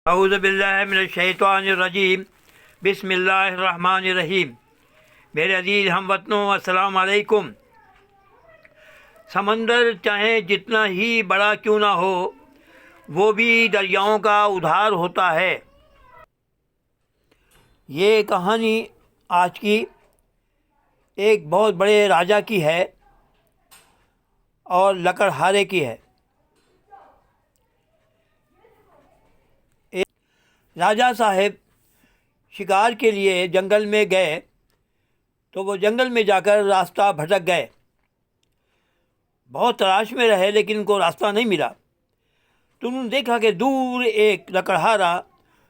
औज़ुबिल्लाहिमिनश्शैतानिर्रजीम बिस्मिल्लाहिर्रहमानिर्रहीम। मेरे अज़ीज़ हमवतनों, अस्सलाम वालेकुम। समंदर चाहे जितना ही बड़ा क्यों ना हो, वो भी दरियाओं का उधार होता है। ये कहानी आज की एक बहुत बड़े राजा की है और लकड़हारे की है। एक राजा साहब शिकार के लिए जंगल में गए, तो वो जंगल में जाकर रास्ता भटक गए। बहुत तलाश में रहे लेकिन उनको रास्ता नहीं मिला। तो उन्होंने देखा कि दूर एक लकड़हारा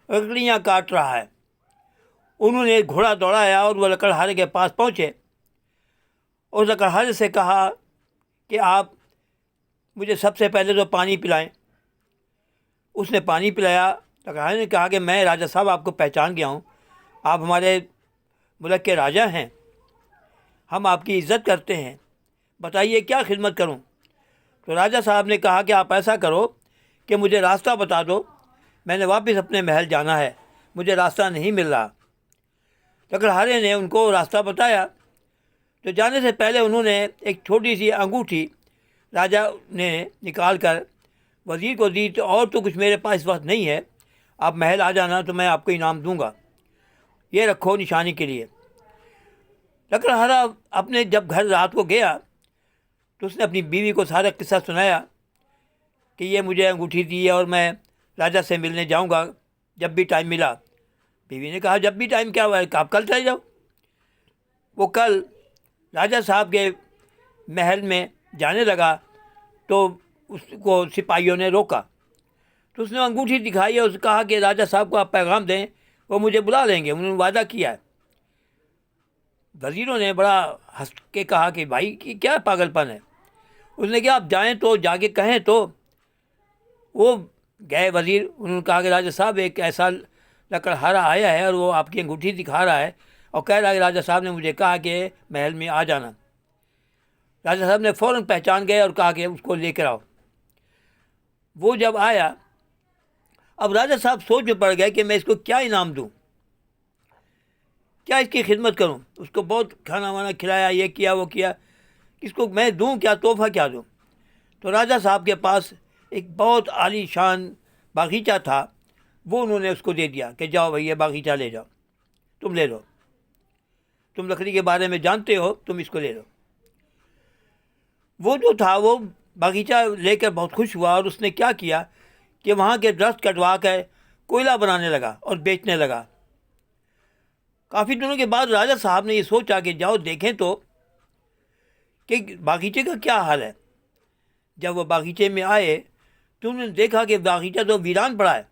लकड़ियाँ काट रहा है। उन्होंने एक घोड़ा दौड़ाया और वह लकड़हारे के पास पहुँचे। उस लकड़हारे से कहा कि आप मुझे सबसे पहले तो पानी पिलाएं। उसने पानी पिलाया। लकड़हारे ने कहा कि मैं राजा साहब आपको पहचान गया हूँ, आप हमारे मुल्क के राजा हैं, हम आपकी इज़्ज़त करते हैं, बताइए क्या खिदमत करूं। तो राजा साहब ने कहा कि आप ऐसा करो कि मुझे रास्ता बता दो, मैंने वापस अपने महल जाना है, मुझे रास्ता नहीं मिल रहा। लकड़हारे ने उनको रास्ता बताया। तो जाने से पहले उन्होंने एक छोटी सी अंगूठी राजा ने निकाल कर वज़ीर को दी। तो और तो कुछ मेरे पास इस वक्त नहीं है, आप महल आ जाना तो मैं आपको इनाम दूंगा, ये रखो निशानी के लिए। लकड़हारा अपने जब घर रात को गया तो उसने अपनी बीवी को सारा किस्सा सुनाया कि ये मुझे अंगूठी दी है और मैं राजा से मिलने जाऊंगा जब भी टाइम मिला। बीवी ने कहा जब भी टाइम क्या हुआ है, आप कल चले जाओ। वो कल राजा साहब के महल में जाने लगा तो उसको सिपाहियों ने रोका। तो उसने अंगूठी दिखाई और उसने कहा कि राजा साहब को आप पैगाम दें, वो मुझे बुला लेंगे, उन्होंने वादा किया है। वज़ीरों ने बड़ा हंस के कहा कि भाई कि क्या पागलपन है। उसने कहा आप जाएं तो जाके कहें। तो वो गए वज़ीर, उन्होंने कहा कि राजा साहब एक ऐसा लकड़हारा आया है और वो आपकी अंगूठी दिखा रहा है और कह रहा है कि राजा साहब ने मुझे कहा कि महल में आ जाना। राजा साहब ने फ़ौरन पहचान गए और कहा कि उसको लेकर आओ। वो जब आया, अब राजा साहब सोच में पड़ गए कि मैं इसको क्या इनाम दूँ, क्या इसकी खिदमत करूं। उसको बहुत खाना वाना खिलाया, ये किया वो किया, इसको मैं दूं क्या, तोहफ़ा क्या दूं। तो राजा साहब के पास एक बहुत आलीशान बागीचा था, वो उन्होंने उसको दे दिया कि जाओ भैया बागीचा ले जाओ, तुम ले लो, तुम लकड़ी के बारे में जानते हो, तुम इसको ले लो। वो जो था वो बागीचा लेकर बहुत खुश हुआ और उसने क्या किया कि वहाँ के दरख्त कटवा कर कोयला बनाने लगा और बेचने लगा। काफ़ी दिनों के बाद राजा साहब ने ये सोचा कि जाओ देखें तो कि बागीचे का क्या हाल है। जब वो बागीचे में आए तो उन्होंने देखा कि बागीचा तो वीरान पड़ा है,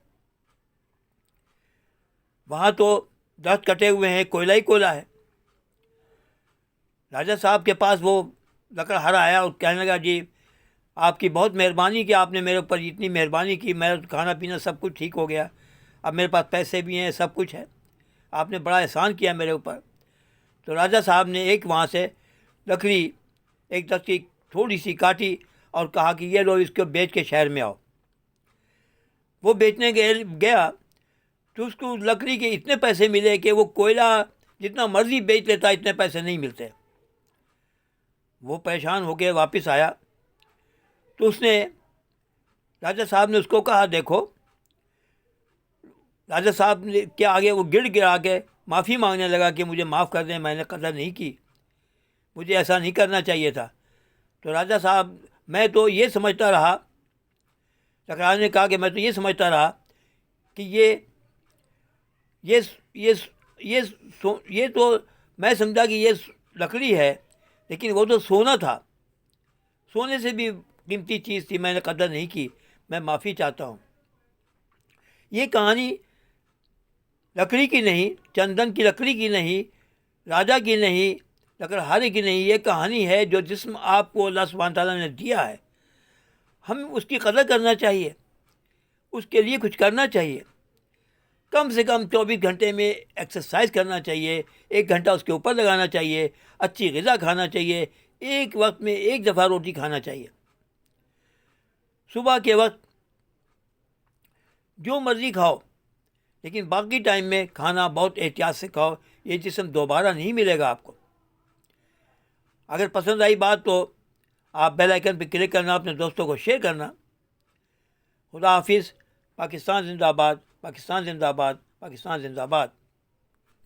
वहाँ तो दरख्त कटे हुए हैं, कोयला ही कोयला है। राजा साहब के पास वो लकड़हारा आया और कहने लगा जी आपकी बहुत मेहरबानी कि आपने मेरे ऊपर इतनी मेहरबानी की, मेरा खाना पीना सब कुछ ठीक हो गया, अब मेरे पास पैसे भी हैं, सब कुछ है, आपने बड़ा एहसान किया मेरे ऊपर। तो राजा साहब ने एक वहाँ से लकड़ी एक दस की थोड़ी सी काटी और कहा कि ये लो, इसको बेच के शहर में आओ। वो बेचने गया तो उसको लकड़ी के इतने पैसे मिले कि वो कोयला जितना मर्जी बेच लेता, इतने पैसे नहीं मिलते। वो परेशान होकर वापस आया तो उसने राजा साहब ने उसको कहा देखो, राजा साहब ने के आगे वो गिड़ गिरा के माफ़ी मांगने लगा कि मुझे माफ़ कर दें, मैंने कदर नहीं की, मुझे ऐसा नहीं करना चाहिए था। तो राजा साहब मैं तो ये समझता रहा, लकड़हारे ने कहा कि मैं तो ये समझता रहा कि ये ये तो मैं समझा कि ये लकड़ी है, लेकिन वो तो सोना था, सोने से भी कीमती चीज़ थी, मैंने कदर नहीं की, मैं माफ़ी चाहता हूँ। ये कहानी लकड़ी की नहीं, चंदन की लकड़ी की नहीं, राजा की नहीं, लकड़हारे की नहीं, ये कहानी है जो जिस्म आपको अल्लाह सुब्हान तआला ने दिया है, हम उसकी कदर करना चाहिए, उसके लिए कुछ करना चाहिए। कम से कम 24 घंटे में एक्सरसाइज करना चाहिए, 1 घंटा उसके ऊपर लगाना चाहिए, अच्छी ग़िज़ा खाना चाहिए, एक वक्त में 1 दफ़ा रोटी खाना चाहिए। सुबह के वक्त जो मर्ज़ी खाओ, लेकिन बाकी टाइम में खाना बहुत एहतियात से खाओ, ये जिस्म दोबारा नहीं मिलेगा आपको। अगर पसंद आई बात तो आप बेल आइकन पर क्लिक करना, अपने दोस्तों को शेयर करना। खुदा हाफिज़। पाकिस्तान जिंदाबाद, पाकिस्तान जिंदाबाद, पाकिस्तान जिंदाबाद।